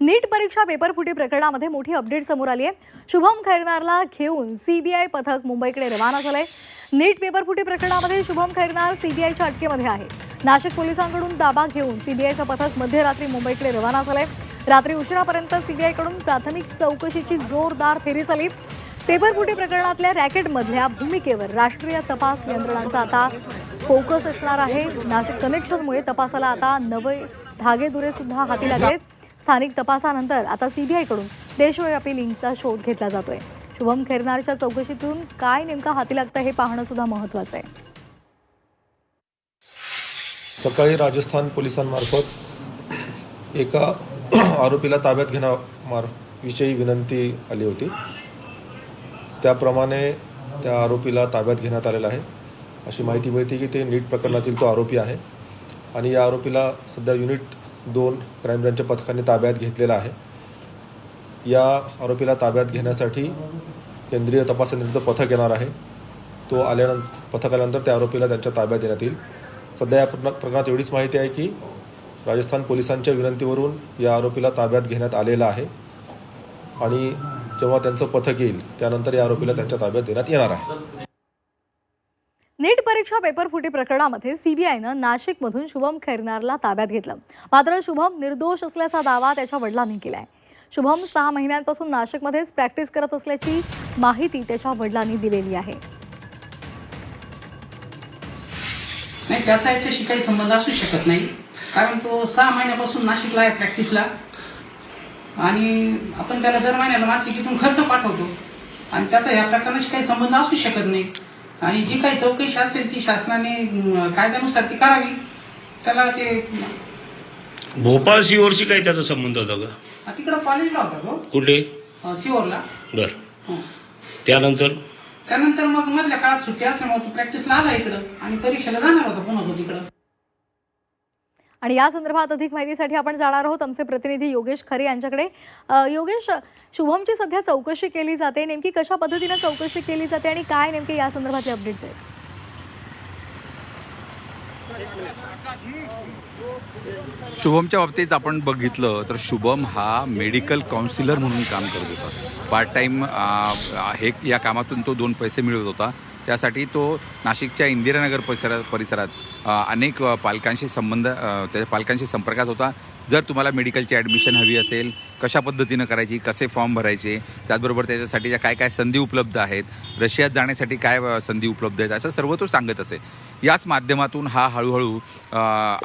नीट परीक्षा पेपरफुटी प्रकरणामध्ये मोठी अपडेट समोर आली आहे। शुभम खैरनारला घेऊन सीबीआय पथक मुंबईकडे रवाना झालंय। नीट पेपरफुटी प्रकरणामध्ये शुभम खैरनार सीबीआयच्या अटकेमध्ये आहे। नाशिक पोलिसांकडून ताबा घेऊन सीबीआयचं पथक मध्यरात्री मुंबईकडे रवाना झालंय। रात्री उशिरापर्यंत सीबीआयकडून प्राथमिक चौकशीची जोरदार फेरी झाली। पेपरफुटी प्रकरणातल्या रॅकेटमधल्या भूमिकेवर राष्ट्रीय तपास यंत्रणांचा आता फोकस असणार आहे। नाशिक कनेक्शनमुळे तपासाला आता नवे धागेदुरे सुद्धा हाती लागलेत। स्थानिक तपासानंतर आता सीबीआयकडून देशव्यापी लिंकचा शोध घेतला जातोय। शुभम खैरनारच्या चौकशीतून काय नेमका हाती लागतं हे पाहणं सुद्धा महत्त्वाचं आहे। सकाळी राजस्थान पोलिसांमार्फत एका आरोपीला ताब्यात घेण्याविषयी विनंती आली होती। त्याप्रमाणे त्या आरोपीला ताब्यात घेण्यात आलेला आहे। अशी माहिती मिळते की ते नीट प्रकरणातील तो आरोपी आहे आणि या आरोपीला सध्या युनिट 2 क्राईम ब्रँचच्या पथकाने ताब्यात घेतलेला आहे। या आरोपीला ताब्यात घेण्यासाठी केंद्रीय तपास यंत्रणेचं पथक येणार आहे। तो पथक आल्यानंतर त्या आरोपीला त्यांच्या ताब्यात देण्यात येईल। सध्या या प्रकरणात एवढीच माहिती आहे की राजस्थान पोलिसांच्या विनंतीवरून या आरोपीला ताब्यात घेण्यात आलेला आहे आणि जेव्हा त्यांचं पथक येईल त्यानंतर या आरोपीला त्यांच्या ताब्यात देण्यात येणार आहे। नीट परीक्षा पेपरफुटी प्रकरणामध्ये सीबीआयनं नाशिकमधून शुभम खैरनारला ताब्यात घेतलं। मात्र शुभम निर्दोष असल्याचा दावा त्याच्या वडिलांनी केलाय। शुभम 6 महिन्यांपासून नाशिकमध्येच प्रॅक्टिस करत असल्याची माहिती त्याच्या वडिलांनी दिलेली आहे। नाही, त्याचा याच्याशी काही संबंध असू शकत नाही, कारण तो 6 महिन्यापासून नाशिकला आहे प्रॅक्टिसला आणि आपण त्याला दर महिन्याला मासिकीतून खर्च पाठवतो आणि त्याचा या प्रकरणाशी काही संबंध असू शकत नाही। आणि जी काही चौकशी असेल ती शासनाने कायद्यानुसार ती करावी। त्याला ते भोपाळ सिहोरशी काही त्याचा संबंध होता का? तिकडं कॉलेजला होता तो। कुठे? सिहोरला। बर। त्यानंतर मग मधल्या काळात सुट्टी असल्यामुळे तो प्रॅक्टिसला आला इकडं आणि परीक्षेला जाणार होता पुन्हा तो तिकडं। आणि या संदर्भात अधिक माहितीसाठी आपण जाणार आहोत आमचे प्रतिनिधी योगेश खरे यांच्याकडे। योगेश, शुभमची सध्या चौकशी केली जाते, नेमकी कशा पद्धतीने चौकशी केली जाते आणि काय नेमके या संदर्भातले अपडेट्स आहेत? शुभमच्या बाबतीत आपण बघितलं तर शुभम हा मेडिकल काउन्सिलर म्हणून काम करत होता। पार्ट टाईम हे या कामातून तो 2 पैसे मिळवत होता। त्यासाठी तो नाशिकच्या इंदिरानगर परिसरात अनेक त्याच्या पालकांशी संपर्कात होता। जर तुम्हाला मेडिकलची ॲडमिशन हवी असेल, कशा पद्धतीनं करायची, कसे फॉर्म भरायचे, त्याचबरोबर त्याच्यासाठीच्या काय काय संधी उपलब्ध आहेत, रशियात जाण्यासाठी काय संधी उपलब्ध आहेत, असं सर्व तो सांगत असे। याच माध्यमातून हा हळूहळू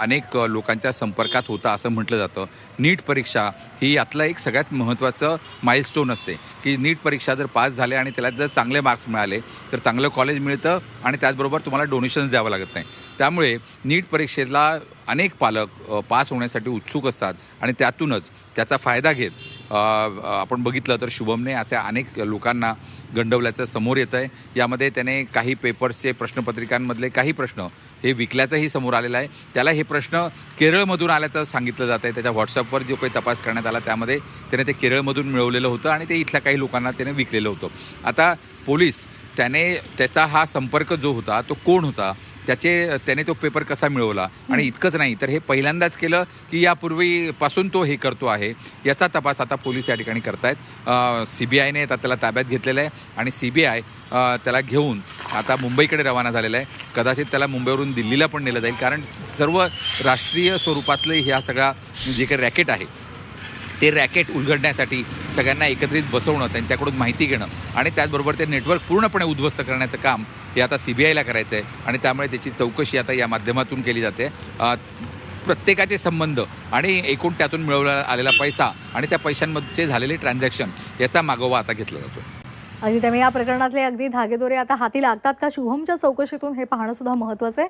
अनेक लोकांच्या संपर्कात होता असं म्हटलं जातं। नीट परीक्षा ही यातलं एक सगळ्यात महत्त्वाचं माइलस्टोन असते की नीट परीक्षा जर पास झाले आणि त्याला जर चांगले मार्क्स मिळाले तर चांगलं कॉलेज मिळतं आणि त्याचबरोबर तुम्हाला डोनेशन्स द्यावं लागत नाही। त्यामुळे नीट परीक्षेला अनेक पालक पास होण्यासाठी उत्सुक असतात आणि त्यातूनच त्याचा फायदा घेत आपण बघितलं तर शुभमने अशा अनेक लोकांना गंडवल्याचं समोर येतं आहे। यामध्ये त्याने काही पेपर्सचे प्रश्नपत्रिकांमधले काही प्रश्न हे विकल्याचंही समोर आलेलं आहे। त्याला हे प्रश्न केरळमधून आल्याचं सांगितलं जात आहे। त्याच्या व्हॉट्सअपवर जो काही तपास करण्यात आला त्यामध्ये त्याने ते केरळमधून मिळवलेलं होतं आणि ते इथल्या काही लोकांना त्याने विकलेलं होतं। आता पोलीस त्याचा हा संपर्क जो होता तो कोण होता, त्याने तो पेपर कसा मिळवला आणि इतकंच नाही तर हे पहिल्यांदाच केलं की यापूर्वीपासून तो हे करतो आहे, याचा तपास आता पोलीस या ठिकाणी करतायत। सीबीआयने आता त्याला ताब्यात घेतलेलं आहे आणि सीबीआय त्याला घेऊन आता मुंबईकडे रवाना झालेला आहे। कदाचित त्याला मुंबईवरून दिल्लीला पण नेलं जाईल, कारण सर्व राष्ट्रीय स्वरूपातलं ह्या सगळा जे काही रॅकेट आहे ते रॅकेट उलगडण्यासाठी सगळ्यांना एकत्रित बसवणं, त्यांच्याकडून माहिती घेणं आणि त्याचबरोबर ते नेटवर्क पूर्णपणे उद्ध्वस्त करण्याचं काम हे आता सीबीआयला करायचं आहे आणि त्यामुळे त्याची चौकशी आता या माध्यमातून केली जाते। प्रत्येकाचे संबंध आणि एकूण त्यातून मिळवला आलेला पैसा आणि त्या पैशांमध्ये झालेले ट्रान्झॅक्शन याचा मागोवा आता घेतला जातो। आणि त्यामुळे या प्रकरणातले अगदी धागेदोरे आता हाती लागतात का शुभमच्या चौकशीतून हे पाहणं सुद्धा महत्त्वाचं आहे।